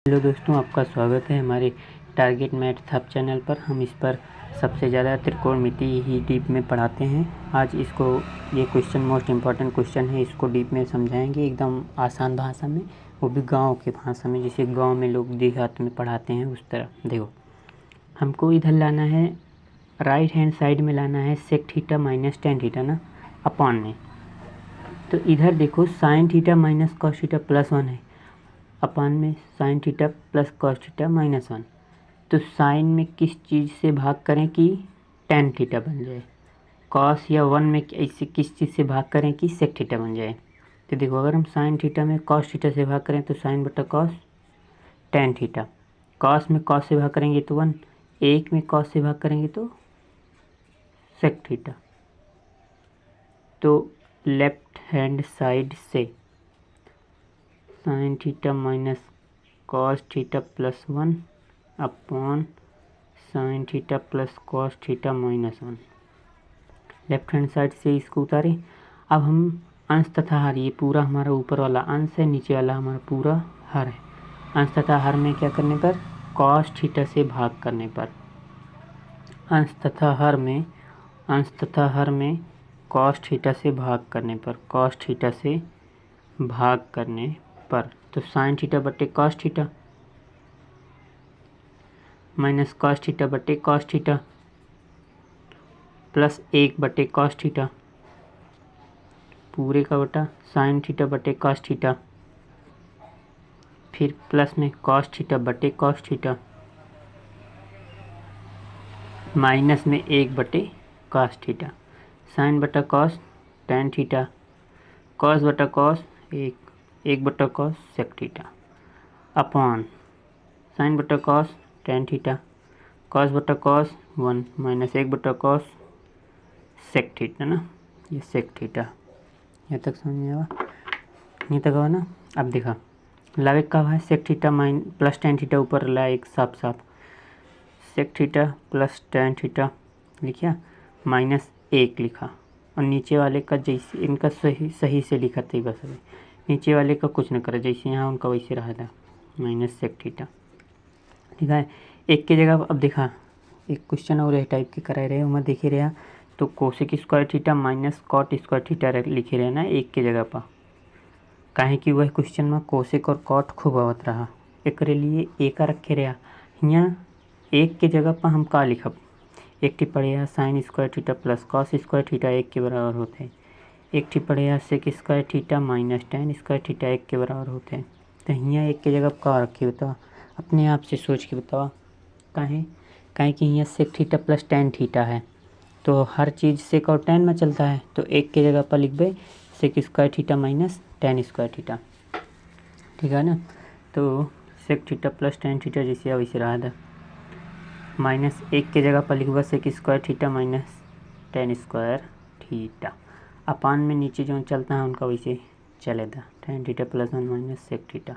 Hello दोस्तों, आपका स्वागत है हमारे टारगेट मैथ हब चैनल पर। हम इस पर सबसे ज़्यादा त्रिकोणमिति ही डीप में पढ़ाते हैं। आज इसको ये क्वेश्चन मोस्ट इम्पॉर्टेंट क्वेश्चन है, इसको डीप में समझाएंगे एकदम आसान भाषा में, वो भी गांव के भाषा में, जैसे गांव में लोग देहात में पढ़ाते हैं उस तरह। देखो, हमको इधर लाना है, राइट हैंड साइड में लाना है sec theta minus tan theta ना अपॉन में। तो इधर देखो sine theta minus cos theta plus 1 है, अपान में sine theta plus cos theta minus 1। तो साइन में किस चीज़ से भाग करें कि टेन थीटा बन जाए, कॉस या 1 में ऐसे किस चीज़ से भाग करें कि सेक थीटा बन जाए। तो देखो, अगर हम साइन थीटा में कॉस थीटा से भाग करें तो साइन बटा कॉस टेन थीटा, कॉस में कॉस से भाग करेंगे तो 1, एक में कॉस से भाग करेंगे तो सेक थीटा। तो लेफ्ट हैंड साइड से sign theta minus cos theta plus 1 upon sine theta plus cos theta minus 1, left hand side से इसको उतारें। अब हम अंश तथा हर, ये पूरा हमारा ऊपर वाला अंश है, नीचे वाला हमारा पूरा हर है। अंश तथा हर में क्या करने पर, कॉस थीटा से भाग करने पर, अंश तथा हर में कॉस थीटा से भाग करने पर, कॉस थीटा से भाग करने पर, तो साइन थीटा बटे cos theta minus cos theta बटे कॉस थीटा प्लस 1 बटे कॉस थीटा पूरे का बटा साइन थीटा बटे कॉस थीटा, फिर प्लस में कॉस थीटा बटे कॉस थीटा माइनस में 1 बटे कॉस थीटा, साइन बटा कॉस टेन थीटा, कॉस बटा कॉस 1 बटा cos sec theta upon sine बटा कॉस टेन थीटा, कॉस बटा कॉस 1 माइनस 1 बटा कॉस सेक थीटा ना, ये सेक थीटा। यहाँ तक समझ में आवा, नहीं तक आवा ना। अब देखा लावे का है sec theta minus plus tan theta, ऊपर ला एक साफ साफ sec theta plus tan theta लिखा, माइनस 1 लिखा, और नीचे वाले का जैसे इनका सही से लिखा था बस, अभी नीचे वाले का कुछ न करा, जैसे यहाँ उनका वैसे रहा था माइनस सेक थीटा। ठीक है, एक की जगह अब देखा एक क्वेश्चन और यही टाइप के कराए रहे उमें देखे रहा, तो cosec square theta minus cot square theta लिखे रहे ना एक के जगह पर, काहे कि वह क्वेश्चन में कोसेक और कॉट खूब आवत रहा, एक लिए एक रखे रहा। यहाँ एक के जगह पर हम का लिखब, एक टी पड़े sine square theta plus cos square theta एक के बराबर होते हैं, एक टी पड़े sec square theta minus tan square theta एक के बराबर होते हैं। तो यहाँ एक के जगह का रखे बताओ, अपने आप से सोच के बताओ, काहे कि यहाँ sec theta plus tan theta है, तो हर चीज़ सेक और टेन में चलता है, तो एक के जगह पर लिख बे sec square theta minus tan square theta. ठीक है ना, तो sec theta plus tan theta जैसे वैसे रहा था, माइनस 1 के जगह पर लिखबा sec square theta minus tan square theta, अपान में नीचे जो चलता है उनका वैसे चलेगा, tan theta plus 1 minus sec theta.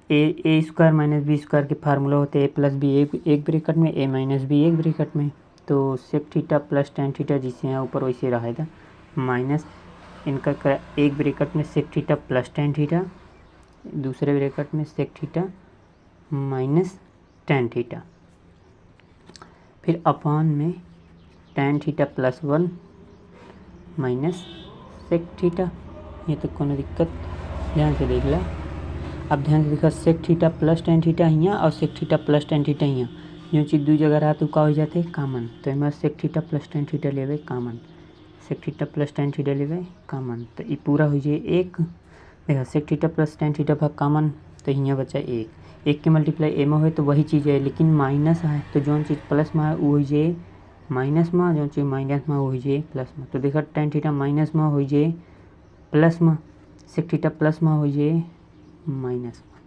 A square minus B square के फार्मूला होते हैं ए प्लस बी एक ब्रैकेट में, ए माइनस बी एक ब्रैकेट में, तो sec theta plus tan theta जिससे यहाँ ऊपर वैसे रहेगा, माइनस इनका एक ब्रैकेट में sec theta plus tan theta, दूसरे ब्रैकेट में sec theta minus tan theta, फिर अपॉन में tan theta plus 1 minus sec theta. ये तो कोनो दिक्कत, ध्यान से देख ला। अब ध्यान से देखा, sec theta plus tan theta यहाँ और sec theta plus tan theta यहाँ, जो चीज़ दो जगह रहा तो का हो जाते कामन, तो हमारा sec theta plus tan theta लेवे common, sec theta plus tan theta लेवे कामन, तो ये पूरा हो जाए एक। देखा sec theta plus tan theta भाग कामन, तो यहाँ बचा एक के मल्टीप्लाई ए में हो तो वही चीज़ है, लेकिन माइनस है तो जो चीज़ प्लस में है वो हो जाए माइनस में, जो चीज़ माइनस में हो जाए प्लस में। तो देखा टेन थीटा माइनस में हो जाए प्लस में, सेक थीटा प्लस में हो जाए माइनस में।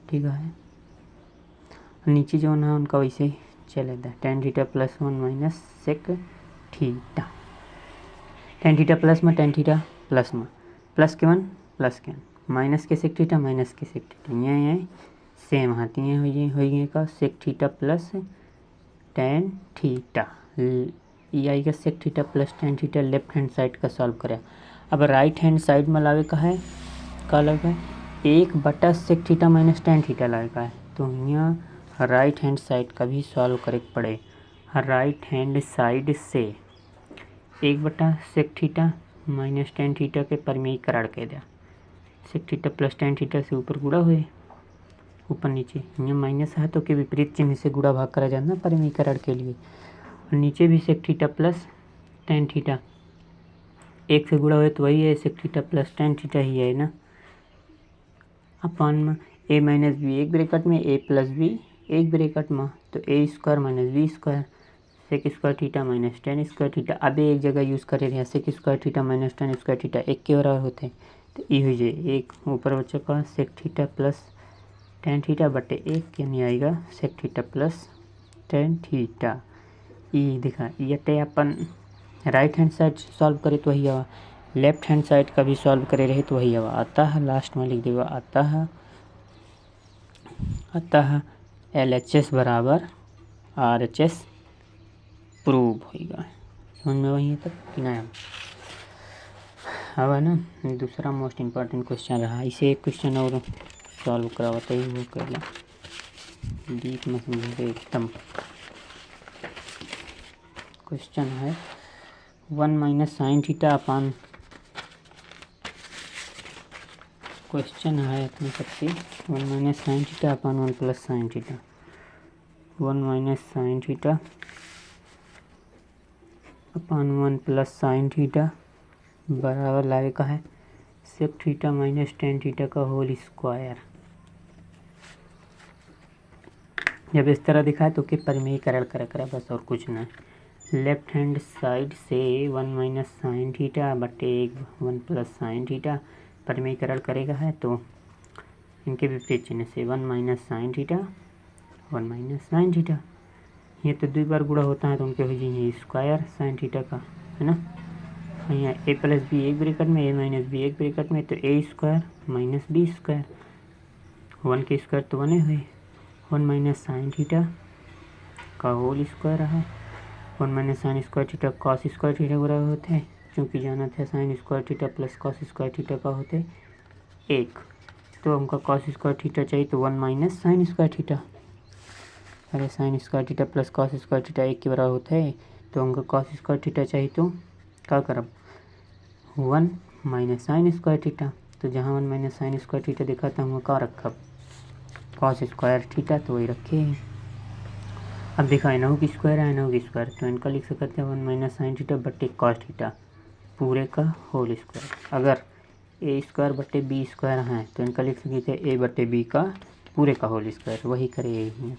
ठीक है, नीचे जो है उनका वैसे चलेगा, tan theta plus 1 minus sec theta, tan theta plus में टेन थीटा प्लस में, प्लस के 1 प्लस के 1 माइनस के सेक थीटा माइनस के सेक थीटा, यहाँ सेम हाथी हैं हो गए का sec theta plus tan theta, ये आएगा sec theta plus tan theta left hand side का सॉल्व करें। अब राइट हैंड साइड में लावे का है, का लगा 1/sec theta minus tan theta लाएगा है। तो यहाँ राइट हैंड साइड का भी सॉल्व करे पड़े। राइट हैंड साइड से 1/sec theta minus tan theta के परमीकरण के दिया। sec theta plus tan theta से ऊपर गुणा हुए, ऊपर नीचे यहाँ माइनस है तो के विपरीत चिन्ह से गुणा भाग करा जाना परमीकरण के लिए। और नीचे भी sec theta plus tan theta, एक से गुणा हुए तो वही है, sec theta plus tan theta ही है ना। अपन में a माइनस बी एक ब्रैकेट में, a प्लस बी एक ब्रैकेट में, तो a square minus B square sec square theta minus tan square theta. अब एक जगह यूज़ करे रहे sec square theta minus tan square theta एक के बराबर होते हैं, तो ये हो जाए एक ऊपर बच्चा का sec theta plus tan theta बटे एक के नहीं आएगा sec theta plus tan theta. ये दिखा ये अपन राइट हैंड साइड सॉल्व करे तो वही आवा, लेफ्ट हैंड साइड का भी सॉल्व करे रहे तो वही आवा। आता है लास्ट में लिख देगा आता है LHS बराबर RHS प्रूव होगा। समझ में वही है तब कि नहीं। अब है ना दूसरा मोस्ट इम्पॉर्टेंट क्वेश्चन रहा, इसे एक क्वेश्चन और सॉल्व करवाते ही वो कर ला डीप में समझे एकदम। क्वेश्चन है 1 minus sine theta upon, question है अपने सबसे 1 minus sine theta upon 1 plus sine theta. 1 minus sine theta upon 1 plus sine theta बराबर लाए का है sec theta minus tan theta का होल स्क्वायर। जब इस तरह दिखाए तो के परमीकरण करा बस और कुछ नहीं। लेफ्ट हैंड साइड से 1 माइनस साइन थीटा बटे 1 प्लस साइन थीटा परमीकरण करेगा है, तो इनके विपरीत चिन्ह से 1 minus sine theta 1 minus sine theta, ये तो 2 बार गुणा होता है तो उनके हो जाएंगे स्क्वायर साइन थीटा का, है ना। यहाँ a प्लस बी एक ब्रैकेट में, a माइनस बी एक ब्रैकेट में, तो a square minus B square, 1 के स्क्वायर तो 1 हुए, 1 माइनस साइन थीटा का होल स्क्वायर रहा। 1 minus sine square theta cos square theta बराबर होते हैं, क्योंकि जाना था sine square theta plus cos square theta का होते एक, तो हमको कॉस स्क्वायर थीटा चाहिए तो 1 माइनस साइन स्क्वायर थीटा। अरे sign square theta plus cos square theta एक के बराबर होता है, तो हमको कॉस स्क्वायर थीटा चाहिए तो क्या करब 1 माइनस साइन स्क्वायर थीटा। तो जहाँ 1 माइनस साइन स्क्वायर थीटा देखा था हमको क्या रखा कॉस स्क्वायर थीटा, तो वही रखे हैं। अब देखा है 9 की स्क्वायर है 9 की स्क्वायर, तो इनका लिख सकते हैं 1 माइनस साइन थीटा बटे कॉस थीटा पूरे का होल स्क्वायर। अगर ए स्क्वायर बटे बी स्क्वायर है तो इनका लिख सकते हैं ए बटे बी का पूरे का होल स्क्वायर, वही करे यही है।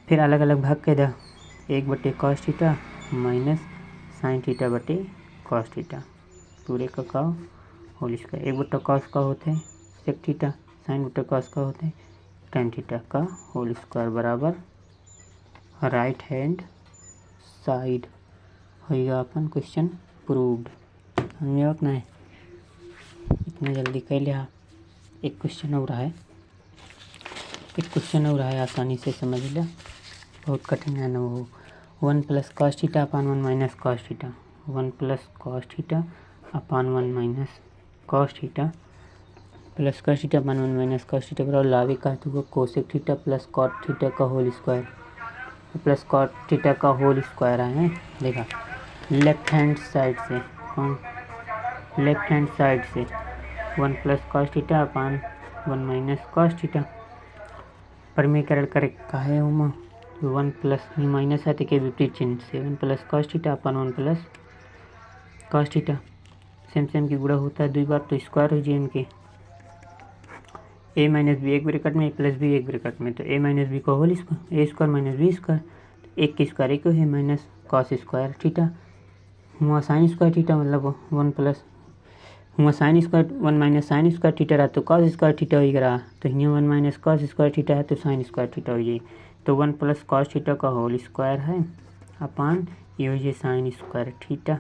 फिर अलग अलग भाग के दा 1 बटे cos theta minus sine theta बटे कॉस थीटा पूरे का होल स्क्वायर। 1 बटा कॉस का होते हैं सेक थीटा, साइन बटा कॉस का होते हैं tan थीटा का होल स्क्वायर बराबर राइट हैंड साइड होगा अपन क्वेश्चन प्रूव्ड। समझे अपना है इतना जल्दी कर लिया। एक क्वेश्चन और है, आसानी से समझ लिया, बहुत कठिन है ना वो। 1 plus cos theta upon 1 minus cos theta, 1 plus cos theta upon 1 minus cos theta plus cos theta upon 1 minus cos theta बराबर लावे का तो cosec theta plus cot theta का whole square plus cot theta का whole square है। देखा left hand side से कौन, लेफ्ट हैंड साइड से 1 plus cos theta upon 1 minus cos theta परमीकरण करे का है उमा 1 प्लस माइनस है तो के विपरीत चिन्ह से 1 plus cos theta upon 1 plus cos theta same की गुणा होता है 2 बार तो स्क्वायर हो जाए इनके। a माइनस बी एक ब्रैकेट में, a प्लस बी एक ब्रैकेट में, तो a माइनस बी का whole square a square minus B square, एक के स्क्वायर एक है माइनस कॉस स्क्वायर थीटा हुआ साइन स्क्वायर थीटा मतलब 1 प्लस हुआ sine square 1 minus sine square theta रहा तो कॉस स्क्वायर थीटा हो रहा, तो यहाँ 1 माइनस कॉस स्क्वायर थीटा है तो साइन स्क्वायर थीटा हो जाए, तो 1 प्लस कॉस थीटा का होल स्क्वायर है अपान ये हो जाए साइन स्क्वायर थीटा।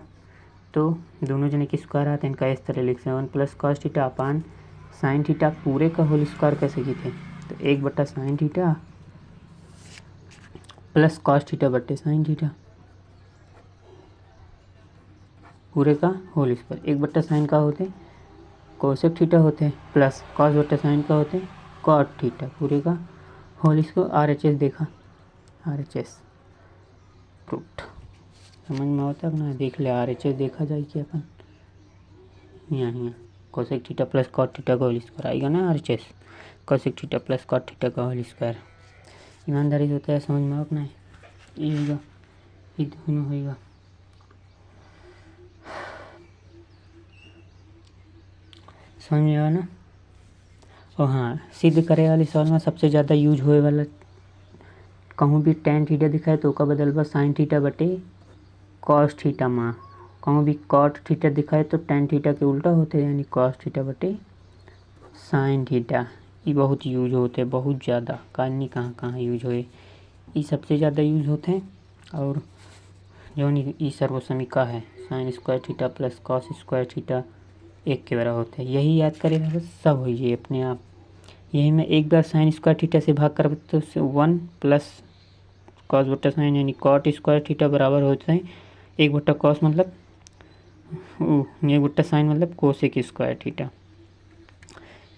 तो दोनों जने की स्क्वायर आता है इनका इस तरह लिख सकते हैं 1 प्लस कॉस थीटा अपान साइन थीटा पूरे का होल स्क्वायर कैसे की थे, तो 1 बटा sine theta plus cos theta बटे साइन थीटा पूरे का होल स्क्वायर। 1 बटा साइन का होते कोसेक थीटा होते हैं, प्लस कॉस बटा साइन का होते हैं कॉट थीटा पूरे का होल इसको RHS देखा, RHS प्रूफ्ड। समझ में आता है ना, देख ले RHS देखा जाए कि अपन यहाँ cosec theta plus cot theta का होल स्क्वायर आएगा ना, RHS cosec theta plus cot theta का होल स्क्वायर। ईमानदारी से होता है, समझ में अपना है, ये होगा, ये दोनों होगा। समझ में आया ना। और हाँ, सिद्ध करे वाले सवाल में सबसे ज़्यादा यूज होए वाला, कहूँ भी टेन थीटा दिखाए तो का बदलबा साइन थीटा बटे कॉस थीटा माँ, कहूँ भी कॉट थीटा दिखाए तो टेन थीटा के उल्टा होते यानी कॉस थीटा बटे साइन थीटा। ये बहुत यूज होते हैं, बहुत ज़्यादा, कहानी कहाँ कहाँ यूज होए, ये सबसे ज़्यादा यूज होते हैं। और जो ये सर्वसमीका है sign square theta plus cos square theta एक के बराबर होते हैं, यही याद करेगा बस सब हो जाए अपने आप। यही मैं एक बार साइन स्क्वायर थीटा से भाग कर तो 1 प्लस कॉस बटा साइन यानी कॉट स्क्वायर थीटा बराबर होते हैं 1 बटा कॉस मतलब 1 बटा साइन मतलब कोसेक स्क्वायर थीटा।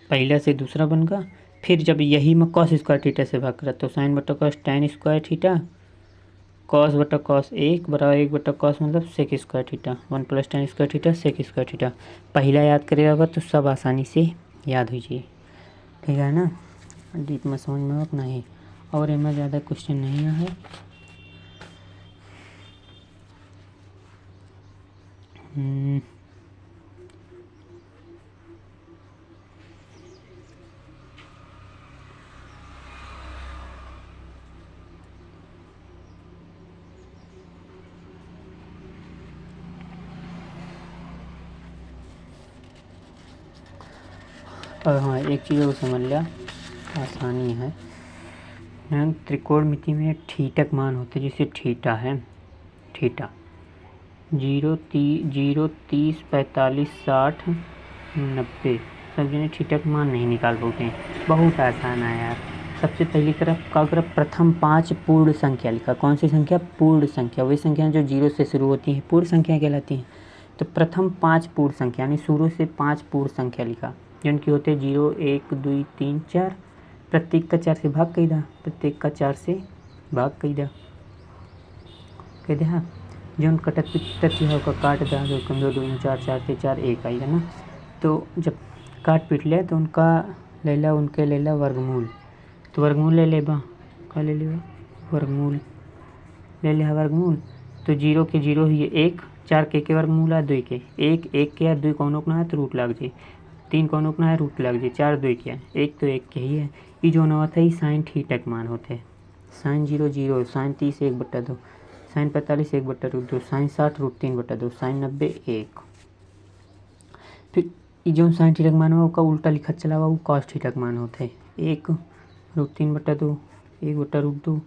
पहला से दूसरा बन गया, फिर जब यही मैं कॉस स्क्वायर थीटा से भाग करा तो साइन बटा cos tan square theta, cos बटा कॉस 1 बराबर 1 बटा कॉस मतलब sec square theta, 1 plus tan square theta sec square theta. पहला याद करेगा तो सब आसानी से याद हो जाए, ठीक है ना। डीप में समझ में अपना है, और इनमें ज़्यादा क्वेश्चन नहीं है। और हाँ, एक चीज़ और समझ लिया, आसानी है। त्रिकोणमिति में थीटक मान होते जैसे थीटा है, थीटा 0, 30, 45, 60, 90, सब जने थीटक मान नहीं निकाल पाते हैं। बहुत आसान है यार। सबसे पहली तरफ का अगर प्रथम 5 पूर्ण संख्या लिखा, कौन सी संख्या? पूर्ण संख्या, वही संख्या जो 0 से शुरू होती हैं पूर्ण संख्या कहलाती हैं। तो प्रथम 5 पूर्ण संख्या यानी शुरू से 5 पूर्ण संख्या लिखा, जिनकी होते 0, 1, 2, 3, 4, प्रत्येक का 4 से भाग कही दा, प्रत्येक का 4 से भाग कही दा, कह दे हाँ। जौन कटत पिटत हो का काट दा, जो कम 2 2 4 4 से 4 1 आएगा ना। तो जब काट पीट ले तो उनका लेला, उनके लेला वर्गमूल, तो वर्गमूल ले ले बा, का ले ले वर्गमूल ले ले वर्गमूल। तो 0 के 0 ही 1, 4 के वर्गमूल है 2 के 1, 1 के 2 कौनों ना है तो रूट लग जाए, 3 कौनों ना है रूट लग जाए, 4 2 के 1 तो 1 के ही है। ये जो ना होता है साइन थीटक मान होते हैं। साइन 0 0, साइन 30 1 बटा 2, साइन 45 1 बटा रूट 2, साइन 60 रूट 3 बटा 2, साइन 90 1। फिर ये जो साइन थीटक मान हुआ उसका उल्टा लिखा चला हुआ वो कॉस थीटक मान होते हैं। 1 रूट 3 बटा 2, 1 बटा रूट 2,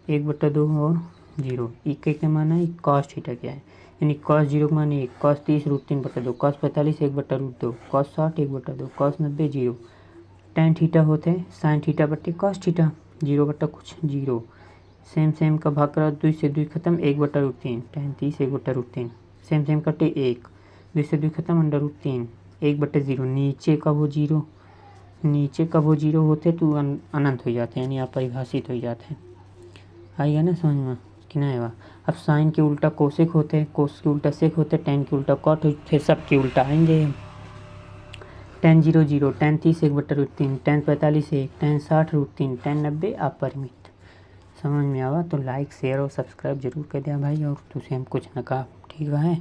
1 बटा 2 और 0। एक के मान है कॉस थीटा क्या है, यानी कॉस 0 का मान 1, कॉस 30 रूट 3 बटा 2, कॉस 45 1 बटा रूट 2, कॉस 60 1 बटा 2, कॉस 90 0। टेन थीटा होते हैं साइन थीटा बटे कॉस थीटा, 0 बटा कुछ 0। सेम का भाग करा, 2 से 2 खत्म, 1 बटा रूट 3, टेन 30 1 बटा रूट 3, सेम कटे 1, 2 से 2 खत्म, अंडर रूट 3, 1 बटे 0। नीचे का वो 0, नीचे का वो 0 होते तो अनंत हो जाते हैं यानी अपरिभाषित हो जाते हैं। आइएगा ना समझ में कि ना आएगा। अब साइन के उल्टा कोसेक होते हैं, कोस के उल्टा सेक होते हैं, टेन के उल्टा कॉट होते, सब के उल्टा आएंगे। टेन 0 0, टेन 30 1 बटा root 3, tan 45 1, tan 60 root 3, tan 90 अपरिमित। समझ में आवा तो लाइक शेयर और सब्सक्राइब जरूर कर दिया भाई, और तुझे हम कुछ न कहा, ठीक है।